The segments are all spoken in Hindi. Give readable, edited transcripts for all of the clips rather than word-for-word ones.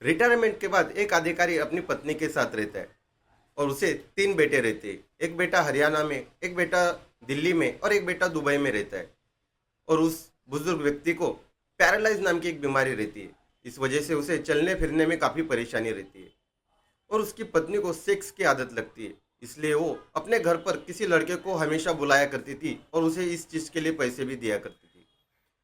रिटायरमेंट के बाद एक अधिकारी अपनी पत्नी के साथ रहता है और उसे तीन बेटे रहते हैं। एक बेटा हरियाणा में, एक बेटा दिल्ली में और एक बेटा दुबई में रहता है। और उस बुजुर्ग व्यक्ति को पैरालाइज नाम की एक बीमारी रहती है। इस वजह से उसे चलने फिरने में काफ़ी परेशानी रहती है। और उसकी पत्नी को सेक्स की आदत लगती है, इसलिए वो अपने घर पर किसी लड़के को हमेशा बुलाया करती थी और उसे इस चीज़ के लिए पैसे भी दिया करती थी।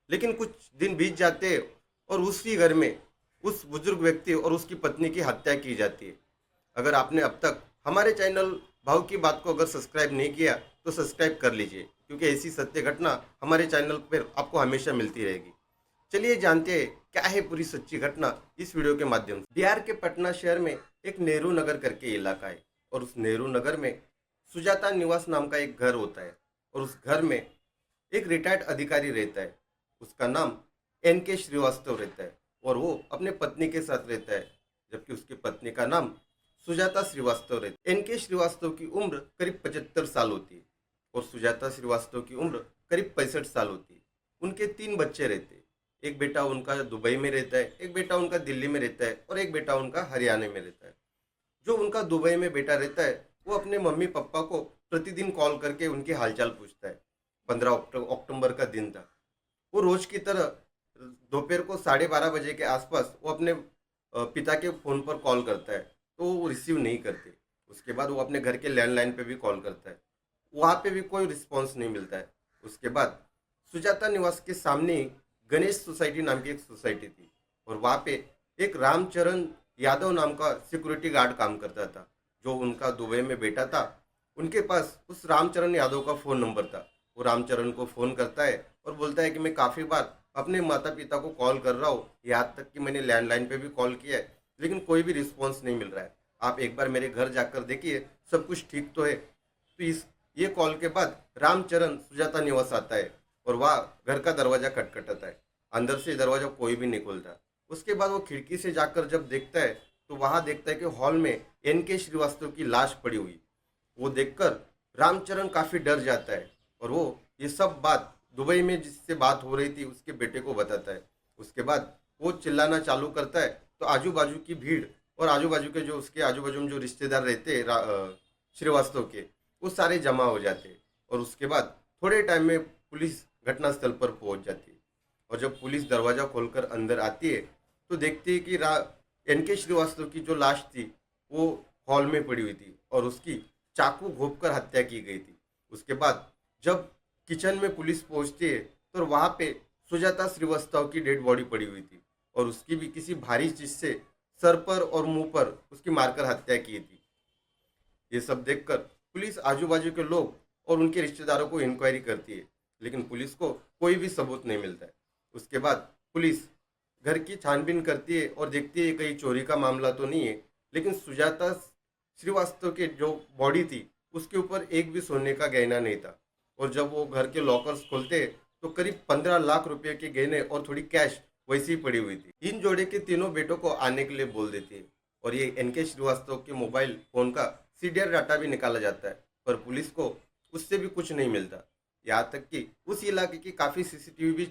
लेकिन कुछ दिन बीत जाते हैं और उसी घर में उस बुजुर्ग व्यक्ति और उसकी पत्नी की हत्या की जाती है। अगर आपने अब तक हमारे चैनल भाव की बात को अगर सब्सक्राइब नहीं किया तो सब्सक्राइब कर लीजिए, क्योंकि ऐसी सत्य घटना हमारे चैनल पर आपको हमेशा मिलती रहेगी। चलिए जानते हैं क्या है पूरी सच्ची घटना इस वीडियो के माध्यम से। बिहार के पटना शहर में एक नेहरू नगर करके इलाका है और उस नेहरू नगर में सुजाता निवास नाम का एक घर होता है और उस घर में एक रिटायर्ड अधिकारी रहता है। उसका नाम NK श्रीवास्तव रहता है और वो अपने पत्नी के साथ रहता है, जबकि उसकी पत्नी का नाम सुजाता श्रीवास्तव रहती है। NK श्रीवास्तव की उम्र करीब 75 साल होती है और सुजाता श्रीवास्तव की उम्र करीब 65 साल होती है। उनके तीन बच्चे रहते हैं। एक बेटा उनका दुबई में रहता है, एक बेटा उनका दिल्ली में रहता है और एक बेटा उनका हरियाणा में रहता है। जो उनका दुबई में बेटा रहता है वो अपने मम्मी पापा को प्रतिदिन कॉल करके उनकी हालचाल पूछता है। 15 अक्टूबर का दिन था। वो रोज की तरह दोपहर को 12:30 बजे के आसपास वो अपने पिता के फ़ोन पर कॉल करता है, तो वो रिसीव नहीं करते। उसके बाद वो अपने घर के लैंडलाइन पे भी कॉल करता है, वहाँ पे भी कोई रिस्पॉन्स नहीं मिलता है। उसके बाद सुजाता निवास के सामने ही गणेश सोसाइटी नाम की एक सोसाइटी थी और वहाँ पे एक रामचरण यादव नाम का सिक्योरिटी गार्ड काम करता था। जो उनका दुबई में बेटा था, उनके पास उस रामचरण यादव का फ़ोन नंबर था। वो रामचरण को फ़ोन करता है और बोलता है कि मैं काफ़ी बार अपने माता पिता को कॉल कर रहा हूँ, यहाँ तक कि मैंने लैंडलाइन पे भी कॉल किया है, लेकिन कोई भी रिस्पॉन्स नहीं मिल रहा है। आप एक बार मेरे घर जाकर देखिए, सब कुछ ठीक तो है। तो इस ये कॉल के बाद रामचरण सुजाता निवास आता है और वह घर का दरवाज़ा खटखटाता है। अंदर से दरवाज़ा कोई भी नहीं खोलता। उसके बाद वो खिड़की से जाकर जब देखता है तो वहाँ देखता है कि हॉल में NK श्रीवास्तव की लाश पड़ी हुई। वो देखकर रामचरण काफ़ी डर जाता है और वो ये सब बात दुबई में जिससे बात हो रही थी उसके बेटे को बताता है। उसके बाद वो चिल्लाना चालू करता है तो आजू बाजू की भीड़ और आजू बाजू के जो उसके आजू बाजू में जो रिश्तेदार रहते हैं श्रीवास्तव के, वो सारे जमा हो जाते हैं। और उसके बाद थोड़े टाइम में पुलिस घटनास्थल पर पहुंच जाती है और जब पुलिस दरवाज़ा खोलकर अंदर आती है तो देखती है कि NK श्रीवास्तव की जो लाश थी वो हॉल में पड़ी हुई थी और उसकी चाकू घोंपकर हत्या की गई थी। उसके बाद जब किचन में पुलिस पहुंचती है तो वहां पे सुजाता श्रीवास्तव की डेड बॉडी पड़ी हुई थी और उसकी भी किसी भारी चीज से सर पर और मुंह पर उसकी मारकर हत्या की थी। ये सब देखकर पुलिस आजू बाजू के लोग और उनके रिश्तेदारों को इंक्वायरी करती है, लेकिन पुलिस को कोई भी सबूत नहीं मिलता है। उसके बाद पुलिस घर की छानबीन करती है और देखती है कहीं चोरी का मामला तो नहीं है, लेकिन सुजाता श्रीवास्तव की जो बॉडी थी उसके ऊपर एक भी सोने का गहना नहीं था। और जब वो घर के लॉकर्स खोलते तो करीब 15 लाख रुपए के गहने और थोड़ी कैश वैसी ही पड़ी हुई थी। इन जोड़े के तीनों बेटों को आने के लिए बोल देती है और ये NK श्रीवास्तव के मोबाइल फोन का CDR डाटा भी निकाला जाता है, पर पुलिस को उससे भी कुछ नहीं मिलता। यहाँ तक कि उस इलाके की काफ़ी CCTV भी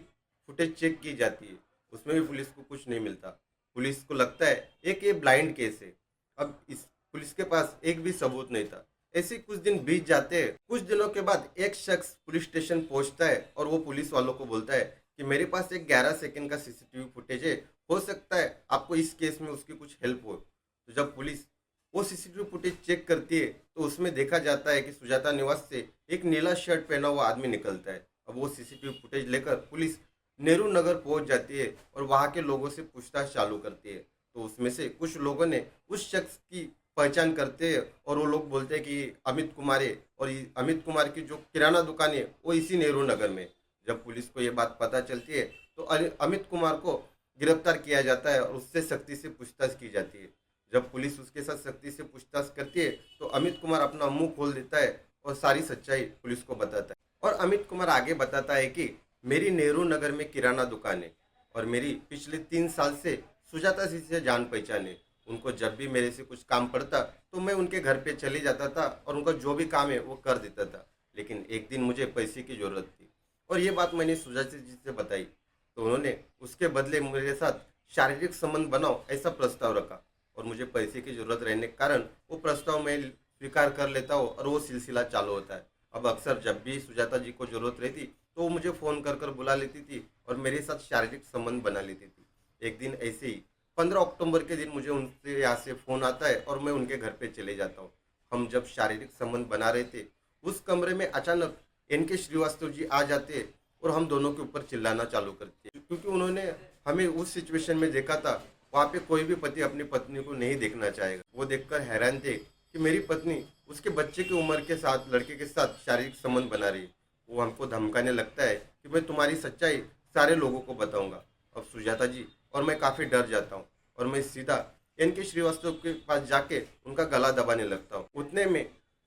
फुटेज चेक की जाती है, उसमें भी पुलिस को कुछ नहीं मिलता। पुलिस को लगता है एक ये ब्लाइंड केस है। अब इस पुलिस के पास एक भी सबूत नहीं था। ऐसे ही कुछ दिन बीत जाते हैं। कुछ दिनों के बाद एक शख्स पुलिस स्टेशन पहुंचता है और वो पुलिस वालों को बोलता है कि मेरे पास एक 11 सेकंड का CCTV फुटेज है, हो सकता है आपको इस केस में उसकी कुछ हेल्प हो। तो जब पुलिस वो CCTV फुटेज चेक करती है तो उसमें देखा जाता है कि सुजाता निवास से एक नीला शर्ट पहना हुआ आदमी निकलता है। अब वो CCTV फुटेज लेकर पुलिस नेहरू नगर पहुंच जाती है और वहाँ के लोगों से पूछताछ चालू करती है। तो उसमें से कुछ लोगों ने उस शख्स की पहचान करते हैं और वो लोग बोलते हैं कि अमित कुमार है और अमित कुमार की जो किराना दुकान है वो इसी नेहरू नगर में। जब पुलिस को ये बात पता चलती है तो अमित कुमार को गिरफ्तार किया जाता है और उससे सख्ती से पूछताछ की जाती है। जब पुलिस उसके साथ सख्ती से पूछताछ करती है तो अमित कुमार अपना मुंह खोल देता है और सारी सच्चाई पुलिस को बताता है। और अमित कुमार आगे बताता है कि मेरी नेहरू नगर में किराना दुकान है और मेरी पिछले 3 साल से सुजाता जी से जान पहचान है। उनको जब भी मेरे से कुछ काम पड़ता तो मैं उनके घर पे चले जाता था और उनका जो भी काम है वो कर देता था। लेकिन एक दिन मुझे पैसे की ज़रूरत थी और ये बात मैंने सुजाता जी से बताई, तो उन्होंने उसके बदले मेरे साथ शारीरिक संबंध बनाओ ऐसा प्रस्ताव रखा। और मुझे पैसे की जरूरत रहने के कारण वो प्रस्ताव मैं स्वीकार कर लेता हूँ और वो सिलसिला चालू होता है। अब अक्सर जब भी सुजाता जी को जरूरत रहती तो वो मुझे फ़ोन कर कर बुला लेती थी और मेरे साथ शारीरिक संबंध बना लेती थी। एक दिन ऐसे ही 15 अक्टूबर के दिन मुझे उनसे यहाँ से फ़ोन आता है और मैं उनके घर पे चले जाता हूँ। हम जब शारीरिक संबंध बना रहे थे उस कमरे में अचानक एन के श्रीवास्तव जी आ जाते हैं और हम दोनों के ऊपर चिल्लाना चालू करते हैं, क्योंकि उन्होंने हमें उस सिचुएशन में देखा था। वहाँ पे कोई भी पति अपनी पत्नी को नहीं देखना चाहेगा। वो देखकर हैरान थे कि मेरी पत्नी उसके बच्चे की उम्र के साथ लड़के के साथ शारीरिक संबंध बना रही है। वो हमको धमकाने लगता है कि मैं तुम्हारी सच्चाई सारे लोगों को बताऊंगा। अब सुजाता जी और मैं काफ़ी डर जाता हूँ और मैं सीधा एन के श्रीवास्तव के पास जाके उनका गला दबाने लगता हूँ। उतने में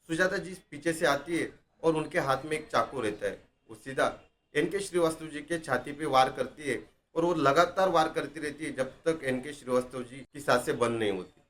सुजाता जी पीछे से आती है और उनके हाथ में एक चाकू रहता है। वो सीधा एन के श्रीवास्तव जी के छाती पे वार करती है और वो लगातार वार करती रहती है जब तक एन के श्रीवास्तव जी की सांसें बंद नहीं होती।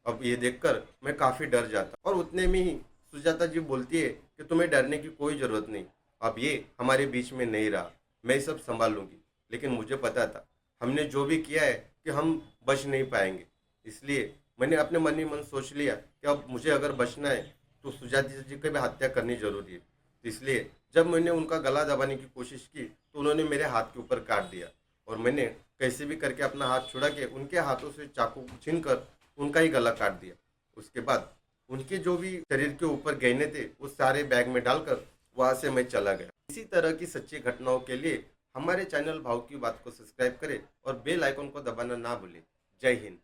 अब ये देखकर मैं काफ़ी डर जाता और उतने में ही सुजाता जी बोलती है कि तुम्हें डरने की कोई ज़रूरत नहीं, अब ये हमारे बीच में नहीं रहा, मैं सब संभाल लूँगी। लेकिन मुझे पता था हमने जो भी किया है कि हम बच नहीं पाएंगे, इसलिए मैंने अपने मन ही मन सोच लिया कि अब मुझे अगर बचना है तो सुजाता जी की भी हत्या करनी जरूरी है। तो इसलिए जब मैंने उनका गला दबाने की कोशिश की तो उन्होंने मेरे हाथ के ऊपर काट दिया और मैंने कैसे भी करके अपना हाथ छुड़ा के उनके हाथों से चाकू छीन कर उनका ही गला काट दिया। उसके बाद उनके जो भी शरीर के ऊपर गहने थे वो सारे बैग में डालकर वहां से मैं चला गया। इसी तरह की सच्ची घटनाओं के लिए हमारे चैनल भाव की बात को सब्सक्राइब करें और बेल आइकन को दबाना ना भूलें। जय हिंद।